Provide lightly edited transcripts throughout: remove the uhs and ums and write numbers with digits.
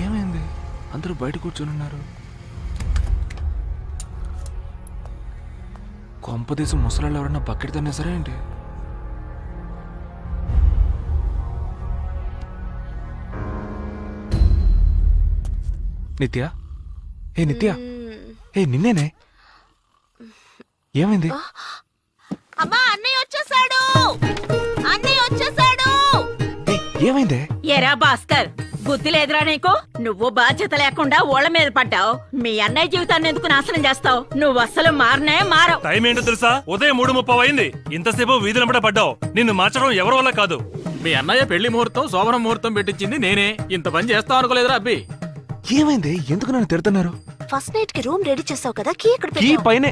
ఏమైంది? అందరూ బయట కూర్చొని ఉన్నారు. కొంపదేశం ముసలాళ్ళు ఎవరన్నా బకెట్ తన్నేసరా ఏంటి? నిత్య, ఏ నిత్య, ఏ నిన్నేనే. ఏమైంది? అమ్మా అన్నయ్య వచ్చేసాడు, అన్నయ్య వచ్చేసాడు. ఏమైందే? ఎరా భాస్కర్, బుద్ధి లేదురా నీకు? నువ్వు బాధ్యత లేకుండా ఓళ్ళ మీద పడ్డావు. మీ అన్నయ్య జీవితాన్ని ఎందుకు నాశనం చేస్తావు? నువ్వు అస్సలు మారనే మారవు. టైం ఏంటో తెలుసా? ఉదయం 3:30 అయింది. ఇంతసేపు వీధులంబడ పడ్డావు. నిన్ను మార్చడం ఎవరి వల్ల కాదు. మీ అన్నయ్య పెళ్లి ముహూర్తం శోభన ముహూర్తం పెట్టించింది నేనే. ఇంత పని చేస్తావు అనుకోలేదురా అబ్బి. ఏమైంది? ఎందుకు నన్ను తిడుతున్నారు? ఫస్ట్ నైట్ కి రూమ్ రెడీ చేసావు కదా, కీ ఎక్కడ కీ పైనే.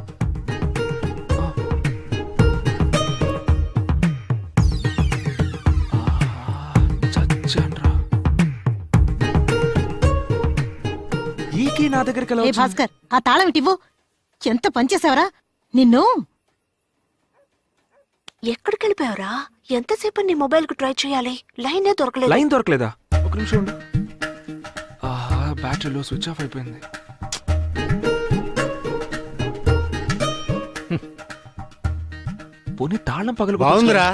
చచ్చాన్రా. ఈ కీ నా దగ్గరికి ఎలా ఏ వచ్చింది? భాస్కర్, ఆ తాళం ఇటివ్వు. ఎంత పనిచేసావరా నిన్ను. ఎక్కడికి వెళ్ళిపోయావురా? ఎంతసేపు నీ మొబైల్ కు ట్రై చేయాలి, లైనే దొరకలేదు. లైన్ దొరకలేదా? ఒక నిమిషం ఉండు. బ్యాటరీలో స్విచ్ ఆఫ్ అయిపోయింది. పోనీ తాళం పగలు బాగుందిరా.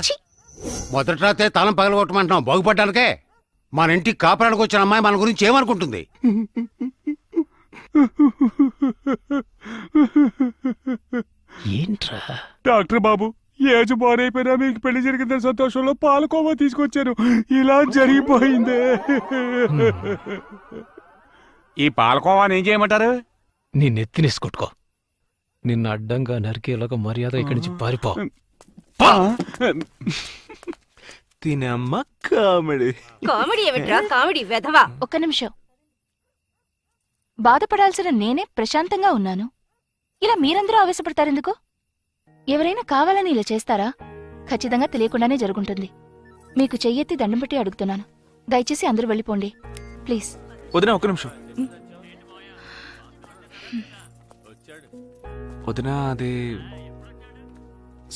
మొదటి రాతే తాళం పగలగొట్టమంటున్నాం బాగుపడ్డానికే. మన ఇంటికి కాపురానికి వచ్చిన అమ్మాయి మన గురించి ఏమనుకుంటుంది? ఏంట్రా? డాక్టర్ బాబు, ఏజ్ బారైపోయినా మీకు పెళ్లి జరిగిందని సంతోషంలో పాలకోవా తీసుకొచ్చాను. ఇలా జరిగిపోయిందే. ఈ పాలకోవాని ఏం చేయమంటారు? నీ నెత్తినేసి కొట్టుకో. నిన్ను అడ్డంగా నరికేలాగా మర్యాద ఇక్కడి నుంచి పారిపో. తినే అమ్మ కామెడీ. కామెడీ ఏమిట్రా? కామెడీ వెధవా. ఒక్క నిమిషం. బాధపడాల్సిన నేనే ప్రశాంతంగా ఉన్నాను. ఇలా మీరందరూ ఆవేశపడతారెందుకు? ఎవరైనా కావాలని ఇలా చేస్తారా? ఖచ్చితంగా తెలియకుండానే జరుగుంటుంది. మీకు చెయ్యెత్తి దండం పెట్టి అడుగుతున్నాను, దయచేసి అందరూ వెళ్ళిపోండి ప్లీజ్. వదినా ఒక నిమిషం. వదినా అది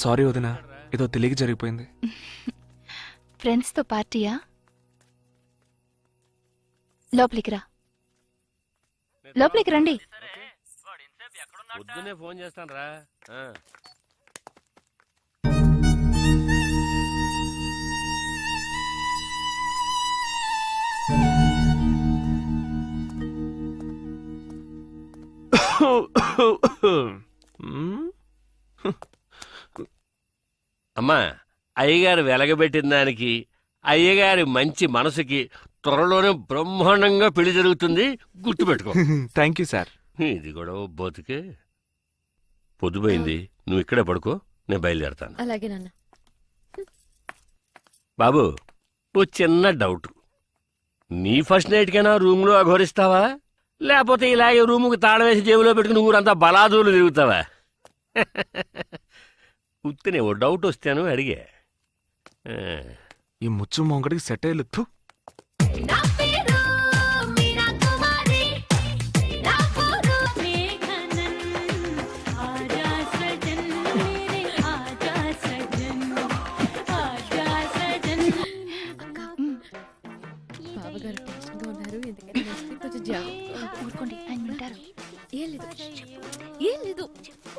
సారీ వదినా, ఏదో తెలియక జరిగిపోయింది. ఫ్రెండ్స్ తో పార్టీయా? లోపలికి రా, లోపలికి రండి. పొద్దునే ఫోన్ చేస్తాను రా. అమ్మా, అయ్యగారు వెలగబెట్టిన దానికి, అయ్యగారి మంచి మనసుకి త్వరలోనే బ్రహ్మాండంగా పెళ్లి జరుగుతుంది, గుర్తుపెట్టుకో. Thank you sir. ఇది కూడా బోతుకే. పొద్దుపోయింది, నువ్వు ఇక్కడే పడుకో, నేను బయలుదేరతాను. అలాగే నాన్న. బాబు, ఓ చిన్న డౌట్. నీ ఫస్ట్ నైట్కైనా రూమ్లో అఘోరిస్తావా, లేకపోతే ఇలాగే రూముకి తాళం వేసి జేబులో పెట్టుకుని ఊరంతా బలాదూలు తిరుగుతావా? ఉత్తినే ఓ డౌట్ వస్తాను అడిగే. ఈ ముచ్చు మొంగడికి సెట్ అయ్యలేదు.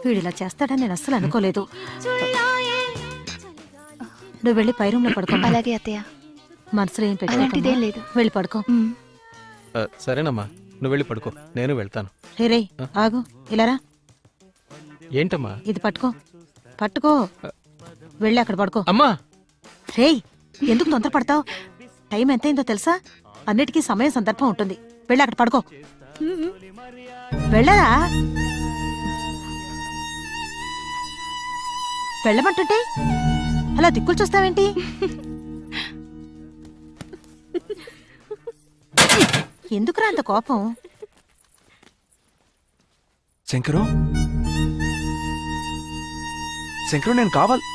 వీడిలా చేస్తాడని నేను అస్సలు అనుకోలేదు. నువ్వు వెళ్ళి పై రూమ్ లో పడుకో. అలాగే అత్తయ్య. మనసులో ఏం అలాంటిదేం లేదు. వెళ్ళి పడుకో. సరేనమ్మా, నువ్వు వెళ్ళి పడుకో, నేను వెళ్తాను. రే ఆగు, ఇలారా. ఏంటమ్మా? ఇది పట్టుకో, పట్టుకో. వెళ్ళి అక్కడ పడుకో. అమ్మా! రే, ఎందుకు తొందర పడతావు? టైం ఎంతైందో తెలుసా? అన్నిటికీ సమయం సందర్భం ఉంటుంది. వెళ్ళి అక్కడ పడుకో. వెళ్ళరా, వెళ్ళమంటుంటే అలా దిక్కులు చూస్తావేంటి? ఎందుకురా అంత కోపం? శంకరు, శంకరు నేను కావాలి.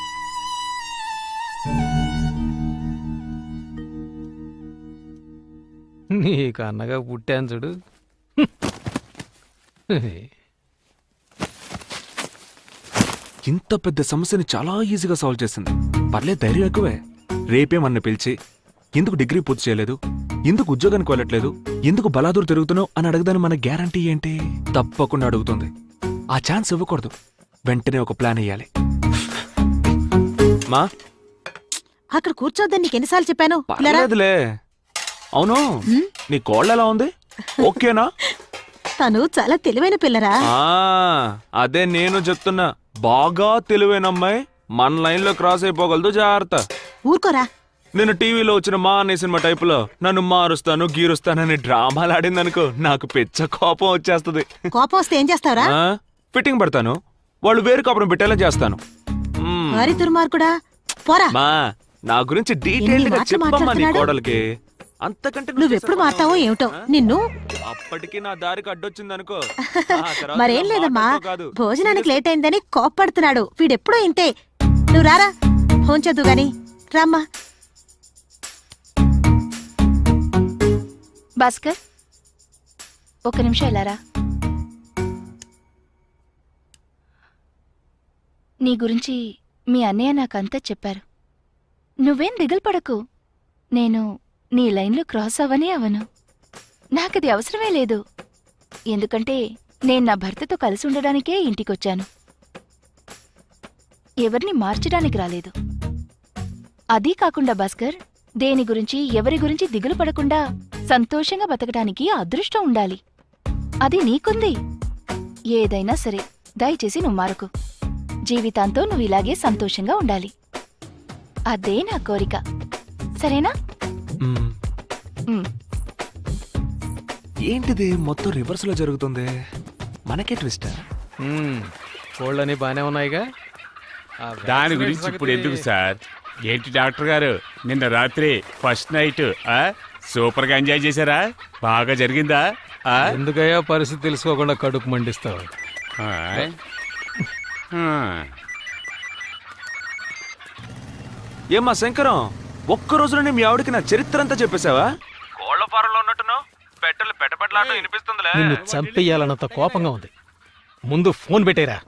నీకు అన్నగా పుట్టాను చూడు. ఇంత పెద్ద సమస్యని చాలా ఈజీగా సాల్వ్ చేసింది. పర్లేదు, ధైర్యం ఎక్కువే. రేపే మన పిలిచి ఎందుకు డిగ్రీ పూర్తి చేయలేదు, ఎందుకు ఉద్యోగానికి వెళ్ళట్లేదు, ఎందుకు బలాదూరు తిరుగుతున్నావు అని అడగదని మన గ్యారంటీ ఏంటి? తప్పకుండా అడుగుతుంది. ఆ ఛాన్స్ ఇవ్వకూడదు. వెంటనే ఒక ప్లాన్ వేయాలి. మా అక్కడ కూర్చోద్దని నీకు ఎన్నిసార్లు చెప్పాను? ఇలా రా. పర్లేదులే. అవును, నీ కోళ్ళ ఎలా ఉంది? ఓకేనా? తను చాలా తెలివైన పిల్లరా. అదే నేను చెప్తున్నా. బాగా తెలివైన అమ్మాయి మన లైన్ లో క్రాస్ అయిపోగలదు, జాగ్రత్త. ఊరుకోరా. నేను టీవీలో వచ్చిన మా అనే సినిమా టైపులో నన్ను మారుస్తాను గీరుస్తానని డ్రామాలు ఆడిందనుకో, నాకు పిచ్చ కోపం వచ్చేస్తుంది. కోపం వస్తే ఏం చేస్తావురా? ఫిట్టింగ్ పెడతాను, వాళ్ళు వేరు కాపురం పెట్టేలా చేస్తాను. మరి దుర్మార్గుడా, పోరా. మా నా గురించి డీటెయిల్డ్ గా మాటలు చెప్పమ్మా నీ మాట్లాడుతున్నాడు? కోడలికి. అంతకంటే నువ్వెప్పుడు మారుతావో ఏమిటో నిన్ను. అప్పటికి నా దారికి అడ్డొచ్చిందనుకో. మరేం లేదమ్మా, భోజనానికి లేట్ అయిందని కోప్పడుతున్నాడు. వీడెప్పుడో ఇంతే. నువ్వు రారా, ఫోన్ చేద్దు గాని. రామ్మా. భాస్కర్, ఒక్క నిమిషం ఇలారా. నీ గురించి మీ అన్నయ్య నాకంతా చెప్పారు. నువ్వేం దిగులు పడకు. నేను నీ లైన్లో క్రాస్ అవ్వనే అవను. నాకది అవసరమే లేదు. ఎందుకంటే నేను నా భర్తతో కలిసి ఉండడానికే ఇంటికొచ్చాను. ఎవరిని మార్చడానికి రాలేదు. అదీ కాకుండా భాస్కర్, దేని గురించి ఎవరి గురించి దిగులు పడకుండా సంతోషంగా బతకడానికి అదృష్టం ఉండాలి. అది నీకుంది. ఏదైనా సరే దయచేసి నువ్వు మారకు. జీవితాంతో నువ్వు ఇలాగే సంతోషంగా ఉండాలి. అదే నా కోరిక. సరేనా? ఏంటిది మొత్తం రివర్స్ లో జరుగుతుంది? మనకే ట్విస్ట్. కోళ్ళని బానే ఉన్నాయిగా. దాని గురించి ఇప్పుడు ఎందుకు సార్? ఏంటి డాక్టర్ గారు, నిన్న రాత్రి ఫస్ట్ నైట్ సూపర్ గా ఎంజాయ్ చేశారా? బాగా జరిగిందా? ఎందుకయ్యా పరిస్థితి తెలుసుకోకుండా కడుపు మండిస్తావు? ఏమ్మా శంకరం, ఒక్క రోజులోనే మీ ఆవిడకి నా చరిత్ర అంతా చెప్పేశావా? కోళ్ల ఫారంలో ఉన్నట్టున్నావు. పెట్టలు పెట్టబెట్టలాట వినిపిస్తుందిలే. నిన్ను చంపేయాలన్నంత కోపంగా ఉంది. ముందు ఫోన్ పెట్టేరా.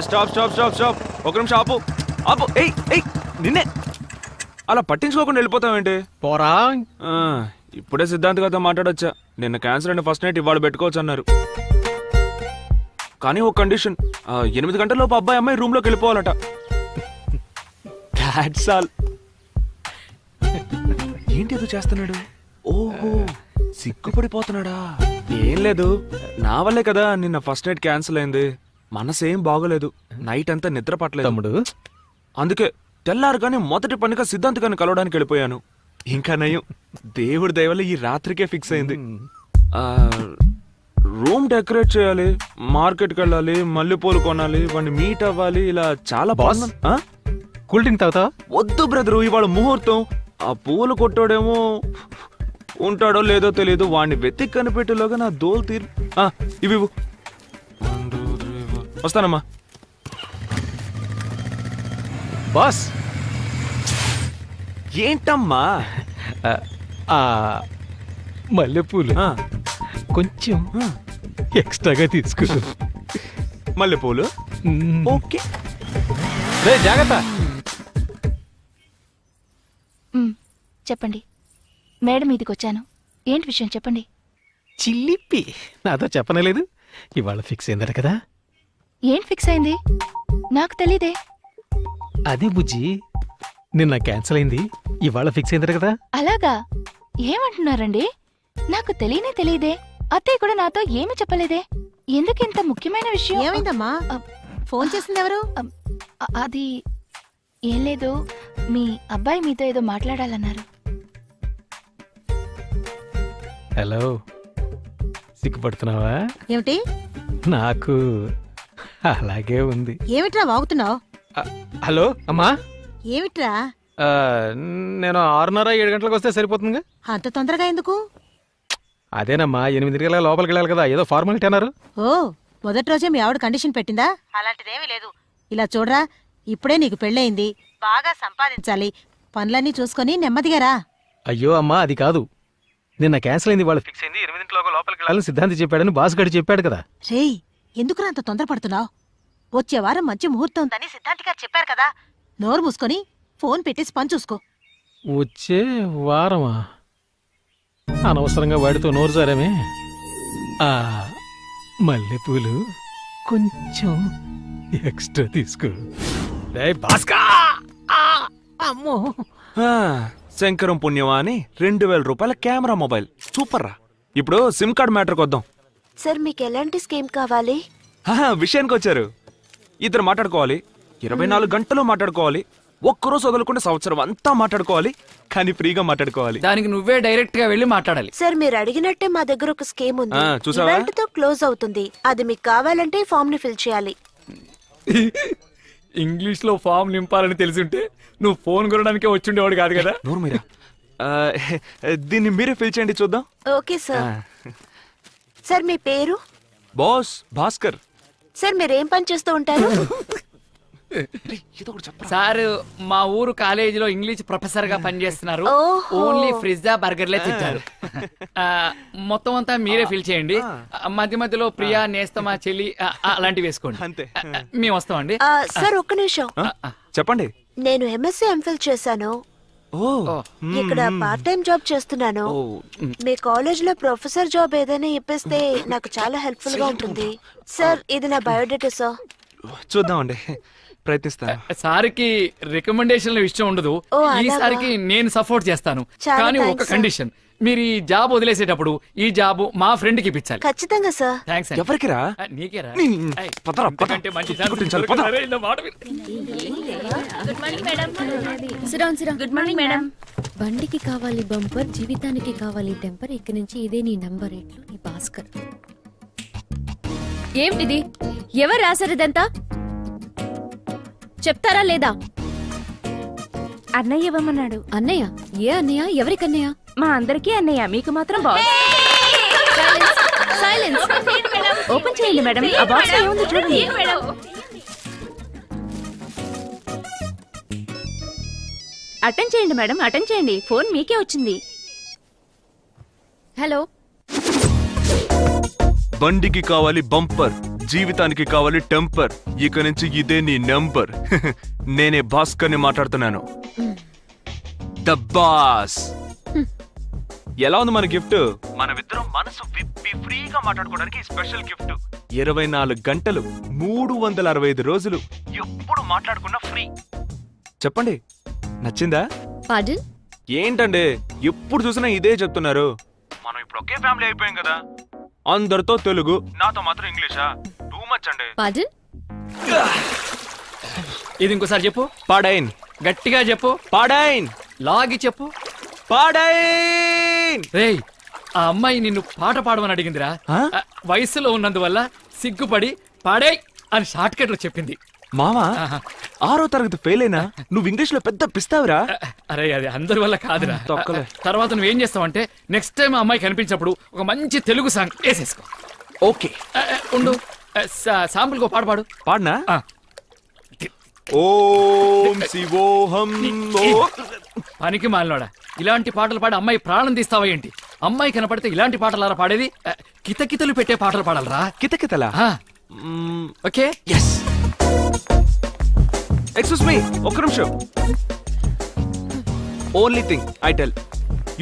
Stop stop stop stop. ఒక నిమిషం ఆపు ఆపు. ఏయ్ ఏయ్, నిన్నే అలా పట్టించుకోకుండా వెళ్ళిపోతావేంటి? పోరా. ఇప్పుడే సిద్ధాంత్ గారితో మాట్లాడొచ్చా. నిన్న క్యాన్సర్ అయిన ఫస్ట్ నైట్ ఇవాళ పెట్టుకోవచ్చు అన్నారు. కానీ ఒక కండిషన్, 8 గంటలలోపు అబ్బాయి అమ్మాయి రూమ్ లోకి వెళ్ళిపోవాలట. That's all. ఏంటి ఏదో చేస్తున్నాడు? ఓహో, సిగ్గుపడిపోతున్నాడా? ఏం లేదు, నా వల్లే కదా నిన్న ఫస్ట్ నైట్ క్యాన్సిల్ అయింది. మనసేం బాగోలేదు, నైట్ అంతా నిద్ర పట్టలేదు తమ్ముడు. అందుకే తెల్లారుగానే మొదటి పనిగా సిద్ధాంత్ గారిని కలవడానికి వెళ్ళిపోయాను. ఇంకా నయం, దేవుడి దయ వల్ల ఈ రాత్రికే ఫిక్స్ అయింది. రూమ్ డెకరేట్ చేయాలి, మార్కెట్కి వెళ్ళాలి, మల్లెపూలు కొనాలి, వాడిని మీట్ అవ్వాలి, ఇలా చాలా బాస్, కూల్ డ్రింక్ తాగుతావా? వద్దు బ్రదరు, ఇవాళ ముహూర్తం. ఆ పూలు కొట్టాడేమో ఉంటాడో లేదో తెలియదు. వాడిని వెతికి కనిపెట్టేలోగా నా దోలు తీరు. ఇవి వస్తానమ్మా. బాస్, ఏంటమ్మా? మల్లెపూలు కొంచెం ఎక్స్ట్రాగా తీసుకో. మల్లెపూలు ఓకే. జాగ్రత్త. చెప్పండి. మేడం మీదికొచ్చాను. ఏంటి విషయం చెప్పండి. చిల్లిపి నాతో చెప్పనలేదు. ఇవాళ ఫిక్స్ అయిందట కదా. ఏం ఫిక్స్ అయింది? నాకు తెలీదే. అదే బుజ్జి, నిన్న క్యాన్సిల్ అయింది, ఇవాళ ఫిక్స్ అయిందట కదా. అలాగా? ఏమంటున్నారండి? నాకు తెలియనే తెలియదే. అత్తయ్య కూడా నాతో ఏమీ చెప్పలేదే. ఎందుకు ఇంత ముఖ్యమైన విషయం? ఏమైందమ్మా? ఫోన్ చేసింది ఎవరు? అది ఏం లేదు, మీ అబ్బాయి మీతో ఏదో మాట్లాడాలన్నారు. హలో, సిగ్గుపడుతున్నావా? ఏమిటి? నాకు అలాగే ఉంది. ఏమిట్రా వాగుతున్నావు? హలో అమ్మా. ఏమిట్రా? నేను 6:30 7 గంటలకు వస్తే సరిపోతుందిగా. అంత తొందరగా ఎందుకు? అదేనమ్మా, 8 గంటల లోపలికి వెళ్ళాలి కదా, ఏదో ఫార్మాలిటీ అన్నారు. ఓ, మొదటి రోజే మీ ఆవిడ కండిషన్ పెట్టిందా? అలాంటిదేమీ లేదు. ఇలా చూడరా, ఇప్పుడే నీకు పెళ్ళయింది, బాగా సంపాదించాలి, పనులన్నీ చూసుకొని నెమ్మదిగా రా. అయ్యో అమ్మా, అది కాదు. నిన్న క్యాన్సిల్ అయింది, వాళ్ళు ఫిక్స్ అయింది, 8 లోపలికి వెళ్ళాలని సిద్ధాంతి చెప్పాడని బాస్ గడి చెప్పాడు కదా. రేయ్, ఎందుకురా అంత తొందరపడుతున్నావు? వచ్చే వారం మంచి ముహూర్తం ఉందని సిద్ధాంతి గారు చెప్పారు కదా. నోరు మూసుకొని ఫోన్ పెట్టేసి పని చూసుకో. వచ్చే వారమా? అనవసరంగా వాడితో నోరు జారామే. ఆ మల్లెపూలు కొంచెం ఎక్స్ట్రా తీసుకో. డేయ్ భాస్కా! ఆ! అమ్మో! ఆ, శంకరం పుణ్యమా అని 2000 రూపాయల కెమెరా మొబైల్ సూపర్ రా. ఇప్పుడు సిమ్ కార్డ్ మ్యాటర్కి వద్దాం. సార్ మీకు ఎలాంటి స్కీమ్ కావాలి? విషయానికి వచ్చారు. ఇద్దరు మాట్లాడుకోవాలి, 24 గంటలు మాట్లాడుకోవాలి, ఒక్కరోజు వదలకుండా సంవత్సరం అంతా మాట్లాడుకోవాలి, కానీ ఫ్రీగా మాట్లాడుకోవాలి. దానికి నువ్వే డైరెక్ట్ గా వెళ్ళి మాట్లాడాలి. సార్ మీరు అడిగినట్టే మా దగ్గర ఒక స్కీమ్ ఉంది. ఆ, చూసావా? ఇవాల్టితో క్లోజ్ అవుతుంది. అది మీకు కావాలంటే ఫామ్ ని ఫిల్ చేయాలి. ఇంగ్లీష్ లో ఫామ్ నింపాలని తెలిసింటే నువ్వు ఫోన్ కొనడానికే వచ్చిండేవాడు కాదు కదా. నోరు మీరా. దీన్ని మీరే ఫిల్ చేయండి చూద్దాం. Okay sir. సార్ మీ పేరు? బాస్ భాస్కర్. సార్ మీరు ఏం పని చేస్తూ ఉంటారు? సార్ మా ఊరు కాలేజీలో ఇంగ్లీష్ ప్రొఫెసర్ గా పనిచేస్తున్నారు. ఓహో. ఓన్లీ ఫ్రిజ్జా బర్గర్లే తింటారు. మొత్తం అంతా మీరే ఫిల్ చేయండి. మధ్య మధ్యలో ప్రియా నేస్తమా చెల్లి అలాంటివి వేసుకోండి. అంతే. మేము వస్తామండి. సార్ ఒక్క నిమిషం. చెప్పండి. నేను ఎంఎస్సీ ఎంఫిల్ చేశాను. ఓ ఇక్కడ పార్ట్ టైం జాబ్ చేస్తున్నాను. ఓ. మీ కాలేజ్ లో ప్రొఫెసర్ జాబ్ ఏదైనా ఇప్పిస్తే నాకు చాలా హెల్ప్ఫుల్ గా ఉంటుంది. సార్ ఇది నా బయోడేటా సార్. చూద్దామండి, ప్రయత్నిస్తాను. సార్కి రికమెండేషన్ల ఇష్టం ఉండదు. ఓ, అలాగా? ఈసారికి నేను సపోర్ట్ చేస్తాను. చాలా కానీ థాంక్స్ ఒక సార్. కండిషన్, మీరు ఈ జాబ్ వదిలేసేటప్పుడు ఈ జాబ్ మా ఫ్రెండ్ కి ఇప్పించాలి. ఖచ్చితంగా సార్. థ్యాంక్స్. ఎవరికిరా? నీకేరా? నీ- పదరా, పద. ఇంతకంటే మంచి ఛాన్స్ కుట్టించాలి, పద. దొరకదు. అరే, నా మాట విను. Good morning madam. బండికి కావాలి బంపర్, జీవితానికి కావాలి టెంపర్. ఇక్కడి నుంచి ఇదే నీ నంబర్ ఎట్లు నీ భాస్కర్. ఏమిటిది? ఎవరు రాశారు ఇదంతా? చెప్తారా లేదా? అన్నయ్య ఇవ్వమన్నాడు. అన్నయ్య? ఏ అన్నయ్య? ఎవరికన్నయ్య? మా అందరికీ అన్నయ్య, మీకు మాత్రం బాస్. సైలెన్స్. ఓపెన్ చేయండి మేడం. ఆ బాక్స్ ఏముంది చూడండి. అటెండ్ చేయండి మేడం, అటెండ్ చేయండి. ఫోన్ మీకే వచ్చింది. హలో. బండికి కావాలి బంపర్, జీవితానికి కావాలి టెంపర్. ఇక నుంచి ఇదే నీ నంబర్. నేనే భాస్కర్ ని మాట్లాడుతున్నాను. The boss. ఎలా ఉంది మన గిఫ్ట్? మనమిద్దరం మనసు విప్పి ఫ్రీగా మాట్లాడుకోవడానికి స్పెషల్ గిఫ్ట్. 24 గంటలు 365 రోజులు ఎప్పుడు మాట్లాడుకున్నా ఫ్రీ. చెప్పండి, నచ్చిందా? పార్డన్? ఏంటండి ఎప్పుడు చూసినా ఇదే చెప్తున్నారు? మనం ఇప్పుడు ఒకే ఫ్యామిలీ అయిపోయాం కదా. అందరితో తెలుగు, నాతో మాత్రం ఇంగ్లీషా? టూ మచ్ అండి. పార్డన్? ఇది ఇంకోసారి చెప్పు. పాడైన్. గట్టిగా చెప్పు. పాడైన్. లాగి చెప్పు. పాడైన్. రేయ్, ఆ అమ్మాయి నిన్ను పాట పాడమని అడిగిందిరా. ఆ? వయసులో ఉన్నందువల్ల సిగ్గుపడి పాడే అని షార్ట్ కట్ లో చెప్పింది. మామా, ఆహా. 6వ తరగతి ఫెయిల్ అయినా నువ్వు ఇంగ్లీష్ లో పెద్ద పిస్తావురా. అరే అది అందరి వల్ల కాదురా. తొక్కలే. తర్వాత నువ్వేం చేస్తావంటే నెక్స్ట్ టైం ఆ అమ్మాయి కనిపించినప్పుడు ఒక మంచి తెలుగు సాంగ్ వేసేసుకో. ఓకే, ఉండు. శాంపుల్ కో పాట పాడు. పాడనా? ఆ. ఓం శివోహం. పనికి మాలినోడా, ఇలాంటి పాటలు పాడి అమ్మాయి ప్రాణం తీస్తావా ఏంటి? అమ్మాయి కనపడితే ఇలాంటి పాటలారా పాడేది? కితకితలు పెట్టే పాటలు పాడాలరా. కితకితలా? ఆ, ఓకే. ఎస్. ఎక్స్క్యూజ్ మీ, ఒక్క నిమిషం. Only thing I tell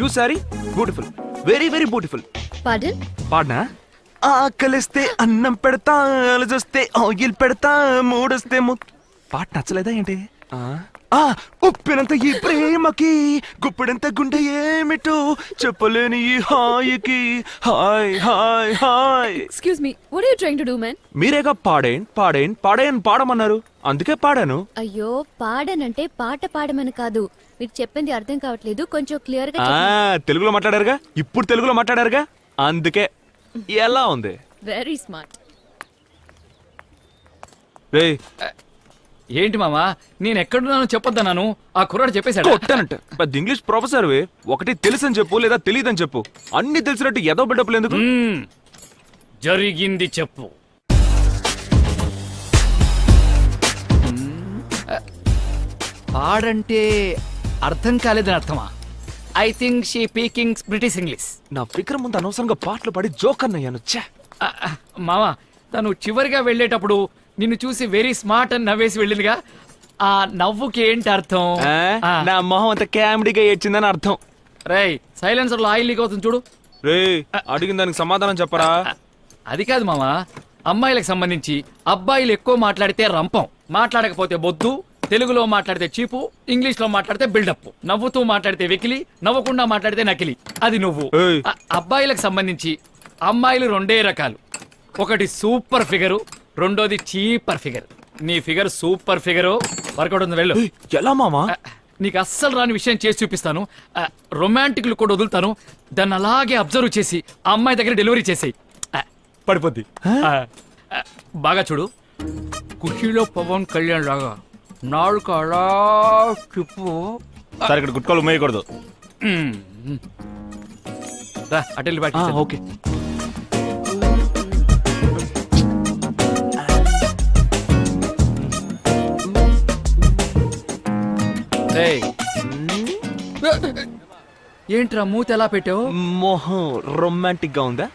you, sorry beautiful, very very beautiful. Pardon? పాడనా? ఆకలిస్తే అన్నం పెడతా, అలజొస్తే ఆయిల్ పెడతా, మూడొస్తే పాట నచ్చలేదా ఏంటి? ఉప్పినంత ఈ ప్రేమకి, గుప్పిడంత గుండె ఏమిటో చెప్పలేని ఈ హాయికి. Hi hi hi. Excuse me, what are you trying to do man? మీరేగా పాడేన్ పాడేన్ పాడేన్ పాడమన్నారు, అందుకే పాడాను. అయ్యో, పాడనంటే పాట పాడమని కాదు. మీకు చెప్పింది అర్థం కావట్లేదు, కొంచెం క్లియర్ గా తెలుగులో మాట్లాడారుగా, ఇప్పుడు తెలుగులో మాట్లాడారుగా, అందుకే. ఎలా ఉంది? Very smart. రేయ్, ఏంటి మామా, నేను ఎక్కడున్నానో చెప్పొద్దన్నాను, ఆ కుర్రాడు చెప్పేశాడు. కొట్టానంట. పెద్ద ఇంగ్లీష్ ప్రొఫెసర్ ఒకటి తెలుసని చెప్పు, లేదా తెలియదని చెప్పు. అన్ని తెలిసినట్టు ఏదో బిడ్డప్పులు ఎందుకు? జరిగింది చెప్పు. పాడంటే అర్థం కాలేదని అర్థమా? I think she speaking British English. నా ఫిక్ర ముందు అనవసరంగా పాటలు పాడి జోకన్నయ్యాను. మామా, తను చివరిగా వెళ్ళేటప్పుడు నిన్ను చూసి వెరీ స్మార్ట్ అని నవ్వేసి వెళ్ళిందిగా, ఆ నవ్వుకి ఏంటి అర్థం? ఆ. నా మొహం అంత కామెడీగా ఏడ్చిందని అర్థం. రేయ్ సైలెన్సర్ లో ఆయిల్ లీక్ అవుతుంది చూడు. రే అడిగిన దానికి సమాధానం చెప్పరా. అది కాదు మామా, అమ్మాయిలకు సంబంధించి అబ్బాయిలు ఎక్కువ మాట్లాడితే రంపం, మాట్లాడకపోతే బొద్దు, తెలుగులో మాట్లాడితే చీపు, ఇంగ్లీష్ లో మాట్లాడితే బిల్డప్, నవ్వుతూ మాట్లాడితే వెకిలి, నవ్వకుండా మాట్లాడితే నకిలి. అది నువ్వు. ఏయ్. అబ్బాయిలకు సంబంధించి అమ్మాయిలు రెండే రకాలు, ఒకటి సూపర్ ఫిగరు, రెండోది చీపర్ ఫిగర్. నీ ఫిగర్ సూపర్ ఫిగరు. వర్కౌట్ ఉంది వెళ్ళు. ఏయ్, ఎలా మామా? నీకు అస్సలు రాని విషయం చేసి చూపిస్తాను. రొమాంటిక్లు కూడా వదులుతాను. దాన్ని అలాగే అబ్జర్వ్ చేసి ఆ అమ్మాయి దగ్గర డెలివరీ చేసేయి. పడిపోద్ది. బాగా చూడు, ఖుషీలో పవన్ కళ్యాణ్ లాగా నాలుగు అలా చెప్పు. సార్ ఇక్కడ గుట్కాలు మేయకూడదు. రా అటెల్లి బాటి. ఓకే. ఏంట్రా మూత ఎలా పెట్టావు? మొహం రొమాంటిక్ గా ఉందా?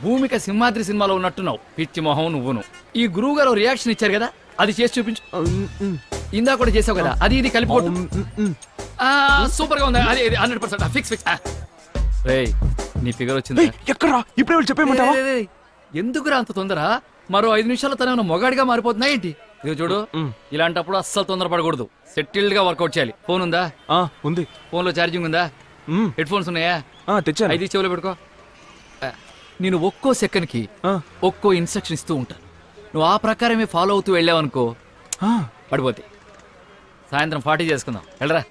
భూమిక సింహాద్రి సినిమాలో ఉన్నట్టున్నావు. పిచ్చి మొహం నువ్వును. ఈ గురువు గారు రియాక్షన్ ఇచ్చారు కదా, అది చేసి చూపించు. ఇందా కూడా చేసావు కదా, అది ఇది కలిపి కొట్టు. సూపర్ గా ఉంది. అది 100% ఫిక్స్ ఫిక్స్. రేయ్ నీ ఫిగర్ వచ్చింది. ఎక్కడా ఇప్పుడే వెళ్ళి చెప్పేయమంటావా? ఎందుకురా అంత తొందర? మరో 5 నిమిషాల్లో తన మొగాడిగా మారిపోతున్నా ఏంటి? ఇది చూడు, ఇలాంటప్పుడు అస్సలు తొందరపడకూడదు. సెటిల్డ్ గా వర్కౌట్ చేయాలి. ఫోన్ ఉందా? ఉంది. ఫోన్ లో ఛార్జింగ్ ఉందా? హెడ్ ఫోన్స్ ఉన్నాయా? తెచ్చాను. 5 చెవులో పెట్టుకో. నేను ఒక్కో సెకండ్ కి ఒక్కో ఇన్స్ట్రక్షన్ ఇస్తూ ఉంటాను. నువ్వు ఆ ప్రకారమే ఫాలో అవుతూ వెళ్ళావనుకో పడిపోతే. సాయంత్రం 40 చేసుకుందాం. వెళ్ళరా.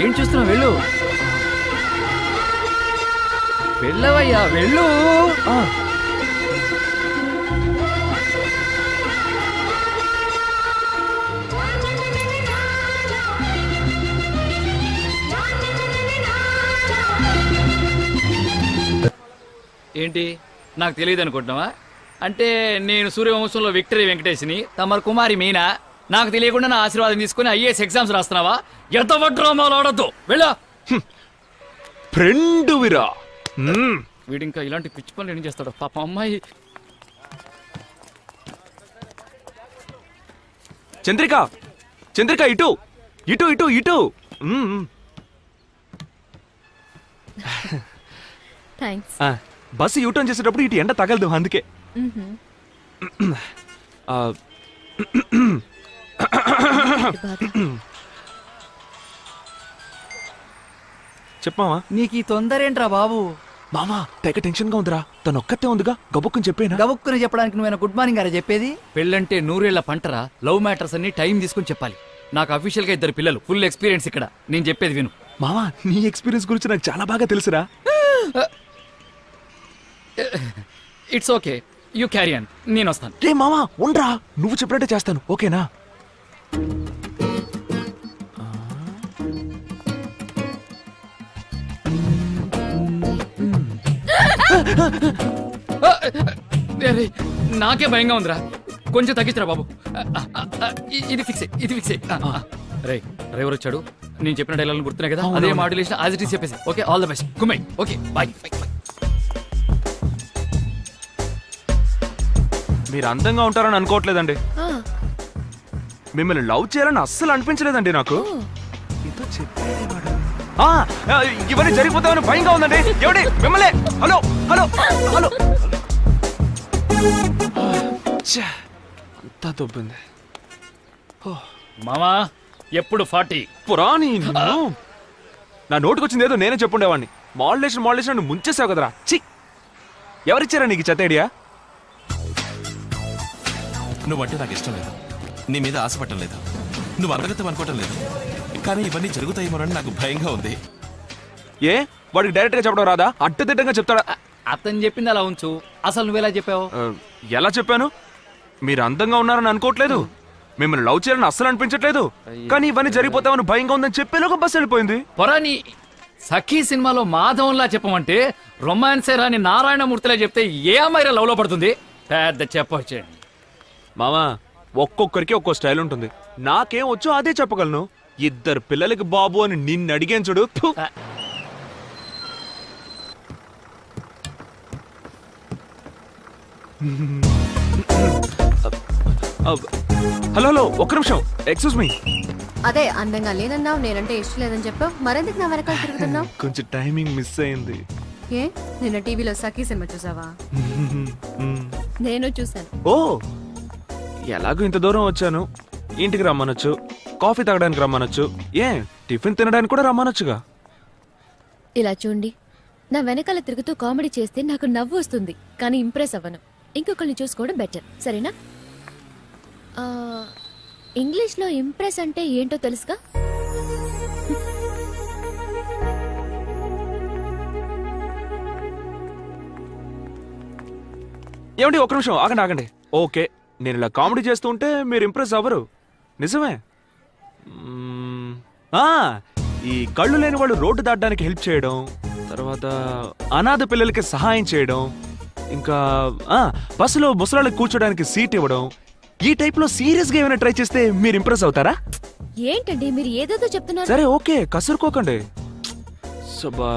ఏం చూస్తున్నావు? వెళ్ళు. వెళ్ళవయ్యా వెళ్ళు. ఏంటి నాకు తెలియదు అనుకుంటున్నావా? అంటే నేను సూర్యవంశంలో విక్టరీ వెంకటేష్ని, తమరు కుమారి మీనా. నాకు తెలియకుండా నా ఆశీర్వాదం తీసుకుని ఐఏఎస్ ఎగ్జామ్స్ రాస్తున్నావా? ఎంత డ్రామాలు ఆడద్దు. వెళ్ళా. ఫ్రెండ్ విరా. వీడింకా ఇలాంటి పిచ్చి పనులు ఏం చేస్తాడు పాప. అమ్మాయి చంద్రిక, చంద్రిక ఇటు ఇటు ఇటు ఇటు. థ్యాంక్స్. బస్సు యూటర్న్ చేసేటప్పుడు ఇటు ఎండ తగలదు, అందుకే. చెప్పావా? నీకు ఈ తొందర ఏంట్రా బాబు? మామా తెగ టెన్షన్ గా ఉందిరా. తను ఒక్కతే ఉందిగా, గబుక్కుని చెప్పేనా? గబుక్కుని చెప్పడానికి నువ్వు గుడ్ మార్నింగ్ గారా చెప్పేది? పెళ్ళంటే 100 ఏళ్ల పంటరా. లవ్ మ్యాటర్స్ అన్ని టైం తీసుకుని చెప్పాలి. నాకు అఫీషియల్ గా 2 పిల్లలు, ఫుల్ ఎక్స్పీరియన్స్ ఇక్కడ. నేను చెప్పేది విను. మామా నీ ఎక్స్పీరియన్స్ గురించి నాకు చాలా బాగా తెలుసురా. It's okay, you carry on. నేను వస్తాను. రే మామా ఉండ్రా, నువ్వు చెప్పినట్టే చేస్తాను, ఓకేనా? నాకే భయంగా ఉందిరా. కొంచెం తగ్గించరా బాబు. ఇది ఫిక్స్, ఇది ఫిక్స్. రే డ్రైవర్ వచ్చాడు. నేను చెప్పిన డైలాగ్ గుర్తున్నాయి కదా, అదే మాడ్యులేషన్ యాజ్ ఇట్ ఈస్ చెప్పేసి. Okay, all the best. గుమ్మై. Okay bye. మీరు అందంగా ఉంటారని అనుకోవట్లేదండి. మిమ్మల్ని లవ్ చేయాలని అస్సలు అనిపించలేదండి నాకు. ఇవన్నీ జరిగిపోతామని భయంగా ఉందండి. ఎవడి మిమ్మల్ని? Hello hello hello. అంతా దొబ్బింది. మామా ఎప్పుడు 40 పురాణి. నా నోటికి వచ్చింది ఏదో నేనే చెప్పుండేవాడిని. మాడ్యులేషన్ మాడ్యులేషన్ నువ్వు ముంచేసావు కదరా. చి, ఎవరిచ్చారా నీకు చెత్త ఐడియా? నువ్వంటే నాకు ఇష్టం లేదు, నీ మీద ఆశపడటం లేదు, నువ్వు అందగతం అనుకోవటం లేదు, కానీ ఇవన్నీ జరుగుతాయేమోనని నాకు భయంగా ఉంది. ఏ వాడికి డైరెక్ట్ గా చెప్పడం రాదా? అడ్డదిడ్డంగా చెప్తాడా? అతను చెప్పింది అలా ఉంచు. అసలు నువ్వెలా చెప్పావు? ఎలా చెప్పాను? మీరు అందంగా ఉన్నారని అనుకోవట్లేదు, మిమ్మల్ని లవ్ చేయాలని అస్సలు అనిపించట్లేదు, కానీ ఇవన్నీ జరిగిపోతామని భయంగా ఉందని చెప్పేలోగా బస్సు వెళ్ళిపోయింది. పొరాని సఖీ సినిమాలో మాధవంలా చెప్పమంటే రొమాన్సే రాని నారాయణమూర్తిలా చెప్తే ఏ అమ్మాయి లవ్ లో పడుతుంది? పెద్ద చెప్పొచ్చేయండి. మామా ఒక్కొక్కరికి ఒక్కో స్టైల్ ఉంటుంది. నాకేం వచ్చో అదే చెప్పగలను. 2 పిల్లలకి బాబు అని నిన్ను అడిగాను చూడు. హలో హలో ఒక్క నిమిషం ఎక్స్క్యూజ్ మీ. అదే అందంగా లేదన్నావు, నేనంటే ఇష్టం లేదని చెప్పావు, మరెందుకు నా వెనకాల తిరుగుతున్నావు? కొంచెం టైమింగ్ మిస్ అయింది. ఏ నిన్న టీవీలో సఖీ సినిమా చూసావా? నేను చూసాను. ఓ ఎలాగో ఇంత దూరం వచ్చాను, ఇంటికి రమ్మనొచ్చు, కాఫీ తాగడానికి రమ్మనొచ్చు, టిఫిన్ తినడానికి కూడా రమ్మనొచ్చుగా. ఇలా చూడండి, నా వెనకాల తిరుగుతూ కామెడీ చేస్తే నాకు నవ్వు వస్తుంది, కానీ ఇంప్రెస్ అవ్వను. ఇంకొకరిని చూసుకోవడం బెటర్, సరేనా? ఇంగ్లీష్లో ఇంప్రెస్ అంటే ఏంటో తెలుసుగా? ఏమండి ఒక్క నిమిషం ఆగండి ఆగండి. ఓకే, నేను ఇలా కామెడీ చేస్తూ ఉంటే మీరు ఇంప్రెస్ అవ్వరు, నిజమే. ఈ కళ్ళు లేని వాళ్ళు రోడ్డు దాటడానికి హెల్ప్ చేయడం, తర్వాత అనాథ పిల్లలకి సహాయం చేయడం, ఇంకా బస్సులో ముసలాళ్ళకి కూర్చోడానికి సీట్ ఇవ్వడం, ఈ టైప్ లో సీరియస్ గా ఏమైనా ట్రై చేస్తే మీరు ఇంప్రెస్ అవుతారా? ఏంటండి మీరు ఏదేదో చెప్తున్నారు? సరే ఓకే, కసురుకోకండి. సబా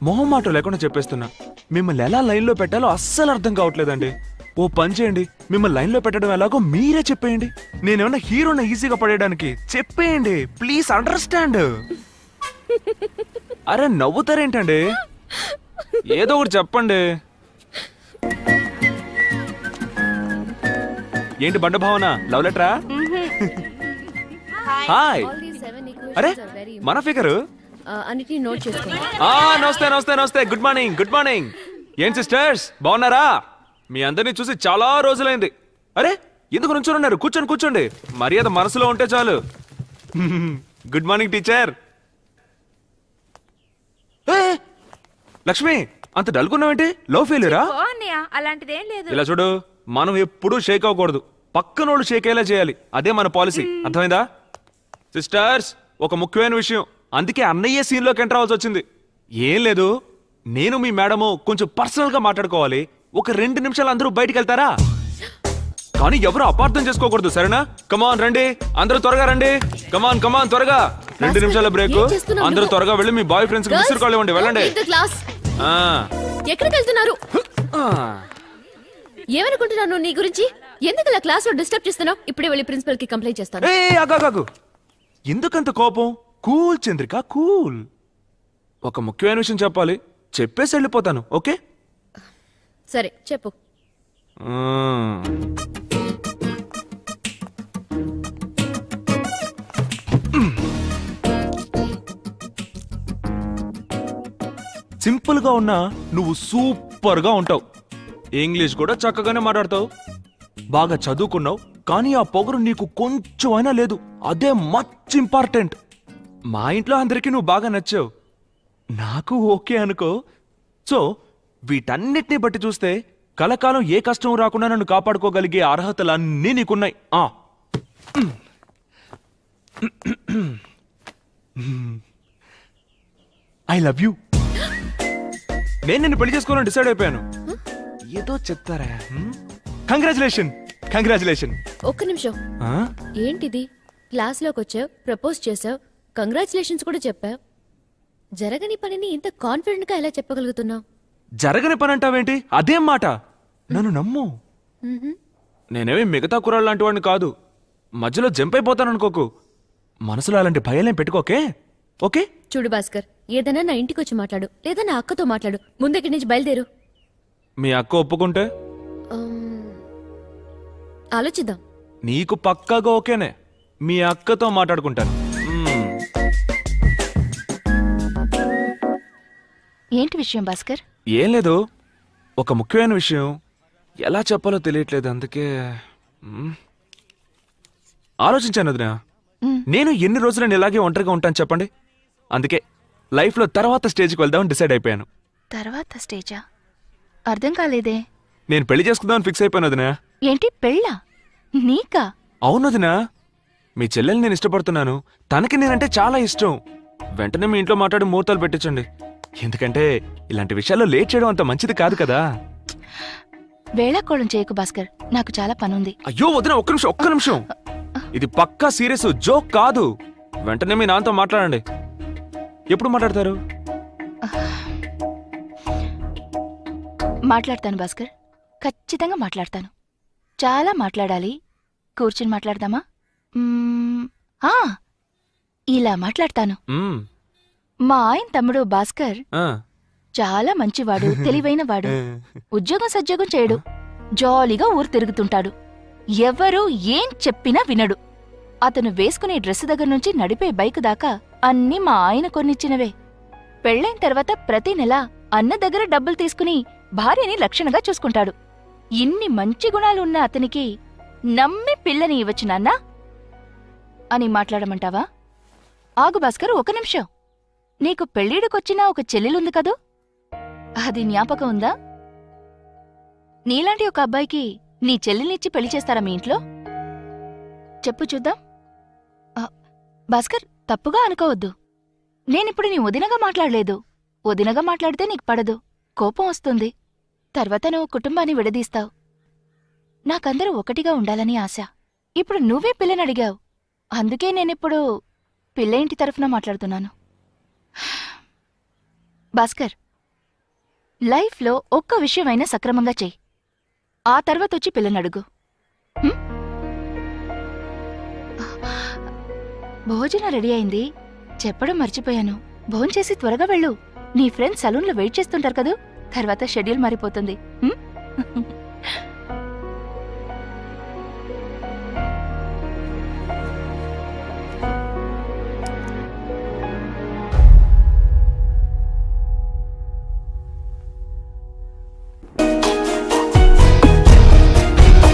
మొహం మాట లేకుండా చెప్పేస్తున్నా, మిమ్మల్ని ఎలా లైన్ లో పెట్టాలో అస్సలు అర్థం కావట్లేదండి. ఓ పని చేయండి, మిమ్మల్ని లైన్ లో పెట్టడం ఎలాగో మీరే చెప్పేయండి. నేనేమన్నా హీరోని ఈజీగా పడేయడానికి చెప్పేయండి, ప్లీజ్ అండర్స్టాండ్. అరే నవ్వుతారేంటండి, ఏదో ఒకటి చెప్పండి. ఏంటి బండ భావన, లవ్ లెటరా? హాయ్. All these 7 equations అరే are very మన ఫిగరు. అన్నిటినీ నోట్ చేసుకోండి. నమస్తే నమస్తే నమస్తే, గుడ్ మార్నింగ్ గుడ్ మార్నింగ్. ఏం సిస్టర్స్ బాగున్నారా? మీ అందరినీ చూసి చాలా రోజులైంది. అరే ఎందుకు నుంచొని ఉన్నారు, కూర్చోండి కూర్చోండి, మర్యాద మనసులో ఉంటే చాలు. Good morning teacher. లక్ష్మి అంత డల్గున్నావేంటి, లవ్ ఫెయిల్యూరా? అలాంటిదేం లేదు. ఇలా చూడు, మనం ఎప్పుడూ షేక్ అవ్వకూడదు, పక్కనోళ్ళు షేక్ అయ్యేలా చేయాలి, అదే మన పాలసీ, అర్థమైందా? సిస్టర్స్ ఒక ముఖ్యమైన విషయం, అందుకే అన్నయ్య సీన్ లోకి ఎంటర్ అవ్వాల్సి వచ్చింది. ఏం లేదు, నేను మీ మేడము కొంచెం పర్సనల్ గా మాట్లాడుకోవాలి, ఒక 2 నిమిషాలు అందరూ బయటికి వెళ్తారా? కానీ ఎవరు అపార్థం చేసుకోకూడదు, సరేనా? కమాన్ రండి, అందరూ త్వరగా రండి, కమాన్ కమాన్ త్వరగా. 2 నిమిషాల బ్రేక్, ఏం చేస్తున్నావు? అందరూ త్వరగా వెళ్ళి మీ బాయ్ ఫ్రెండ్స్ కి మిస్టర్ కాల్ ఇవ్వండి, వెళ్ళండి. క్లాస్ ఎక్కడికి వెళ్తున్నారు? ఏమనుకుంటున్నాను నీ గురించి? ఎందుకు ఇలా క్లాస్ లో డిస్టర్బ్ చేస్తున్నావు? ఇప్పుడే వెళ్ళి ప్రిన్సిపల్ కి కంప్లైంట్ చేస్తాను. ఆగాగాగు, ఎందుకంత కోపం? Cool Chandrika cool. ఒక ముఖ్యమైన విషయం చెప్పాలి, చెప్పేసి వెళ్ళిపోతాను, ఓకే? సరే చెప్పు. సింపుల్ గా ఉన్నా నువ్వు సూపర్ గా ఉంటావు, ఇంగ్లీష్ కూడా చక్కగానే మాట్లాడతావు, బాగా చదువుకున్నావు, కానీ ఆ పొగరు నీకు కొంచెం అయినా లేదు, అదే మచ్ ఇంపార్టెంట్. మా ఇంట్లో అందరికీ నువ్వు బాగా నచ్చావు, నాకు ఓకే అనుకో. సో వీటన్నిటిని బట్టి చూస్తే కలకాలం ఏ కష్టం రాకుండా నన్ను కాపాడుకోగలిగే అర్హతలన్నీ నీకున్నాయి. I love you. నేను నిన్ను పెళ్లి చేసుకోవాలని డిసైడ్ అయిపోయాను. ఏదో చెప్తారా? Congratulation congratulation. ఒక్క నిమిషం, ఏంటిది? క్లాస్ లోకి వచ్చావు, ప్రపోజ్ చేసావు, కంగ్రాచులేషన్స్ కూడా చెప్పావు. జరగని పనిని ఇంత కాన్ఫిడెంట్ గా ఎలా చెప్పగలుగుతున్నావు? జరగని పని అంటావేంటి, అదేం మాట, నన్ను నమ్ము. నేనేమి మిగతా కుర్రాళ్ళు లాంటి వాడిని కాదు, మధ్యలో జంప్ అయిపోతాను అనుకోకు, మనసులో అలాంటి భయాలేం పెట్టుకోకే, ఓకే? చూడు భాస్కర్, ఏదైనా నా ఇంటికి వచ్చి మాట్లాడు, లేదా నా అక్కతో మాట్లాడు, ముందక్కడి నుంచి బయలుదేరు. మీ అక్క ఒప్పుకుంటే ఆలోచిద్దాం. నీకు పక్కాగా ఓకేనే, మీ అక్కతో మాట్లాడుకుంటాను. ఏంటి విషయం భాస్కర్? ఏం లేదు, ఒక ముఖ్యమైన విషయం, ఎలా చెప్పాలో తెలియట్లేదు, అందుకే ఆలోచించాను వదినా. నేను ఎన్ని రోజులు నేను ఇలాగే ఒంటరిగా ఉంటాను చెప్పండి, అందుకే లైఫ్లో తర్వాత స్టేజ్కి వెళ్దామని డిసైడ్ అయిపోయాను. తర్వాత స్టేజా? అర్థం కాలేదే. నేను పెళ్లి చేసుకుందామని ఫిక్స్ అయిపోయాను వదినా. ఏంటి పెళ్ళా? నీకా? అవును వదినా, మీ చెల్లెల్ని నేను ఇష్టపడుతున్నాను, తనకి నేనంటే చాలా ఇష్టం. వెంటనే మీ ఇంట్లో మాట్లాడి ముహూర్తాలు పెట్టించండి, ఎందుకంటే ఇలాంటి విషయాల్లో లేట్ చేయడం అంత మంచిది కాదు కదా. వేళాకోళం చేయకు భాస్కర్, నాకు చాలా పనుంది. అయ్యో వదినా, ఒక్క నిమిషం, ఇది పక్కా సీరియస్, జోక్ కాదు. వెంటనే మీ నాన్నతో మాట్లాడండి. ఎప్పుడు మాట్లాడతారు? మాట్లాడతాను భాస్కర్, ఖచ్చితంగా మాట్లాడతాను. చాలా మాట్లాడాలి, కూర్చుని మాట్లాడదామా? ఆ, ఇలా మాట్లాడతాను. మా ఆయన తమ్ముడు భాస్కర్ చాలా మంచివాడు, తెలివైనవాడు. ఉద్యోగం సద్యోగం చేయడు, జాలీగా ఊరు తిరుగుతుంటాడు. ఎవరు ఏం చెప్పినా వినడు. అతను వేసుకునే డ్రెస్ దగ్గర నుంచి నడిపే బైక్ దాకా అన్నీ మా ఆయన కొన్నిచ్చినవే. పెళ్ళైన తర్వాత ప్రతి నెల అన్న దగ్గర డబ్బులు తీసుకుని భార్యని లక్షణంగా చూసుకుంటాడు. ఇన్ని మంచి గుణాలు ఉన్న అతనికి నమ్మి పిల్లని ఇవ్వచ్చు నాన్నా అని మాట్లాడమంటావా? ఆగు భాస్కర్, ఒక నిమిషం. నీకు పెళ్ళిడికొచ్చిన ఒక చెల్లెలుంది కదూ, అది జ్ఞాపకం ఉందా? నీలాంటి ఒక అబ్బాయికి నీ చెల్లెల్నిచ్చి పెళ్లి చేస్తారా మీ ఇంట్లో? చెప్పు చూద్దాం. భాస్కర్, తప్పుగా అనుకోవద్దు. నేనిప్పుడు నీ వదినగా మాట్లాడలేదు. వదినగా మాట్లాడితే నీకు పడదు, కోపం వస్తుంది. తర్వాత నువ్వు కుటుంబాన్ని విడదీస్తావు. నాకందరూ ఒకటిగా ఉండాలని ఆశ. ఇప్పుడు నువ్వే పిల్లనడిగావు, అందుకే నేనిప్పుడు పిల్ల ఇంటి తరఫున మాట్లాడుతున్నాను. భాస్కర్, లైఫ్లో ఒక్క విషయమైనా సక్రమంగా చెయ్యి, ఆ తర్వాతొచ్చి పిల్లనడుగు. భోజనం రెడీ అయింది, చెప్పడం మర్చిపోయాను. భోంచేసి త్వరగా వెళ్ళు. నీ ఫ్రెండ్స్ సలూన్లో వెయిట్ చేస్తుంటారు కదూ, తర్వాత షెడ్యూల్ మారిపోతుంది.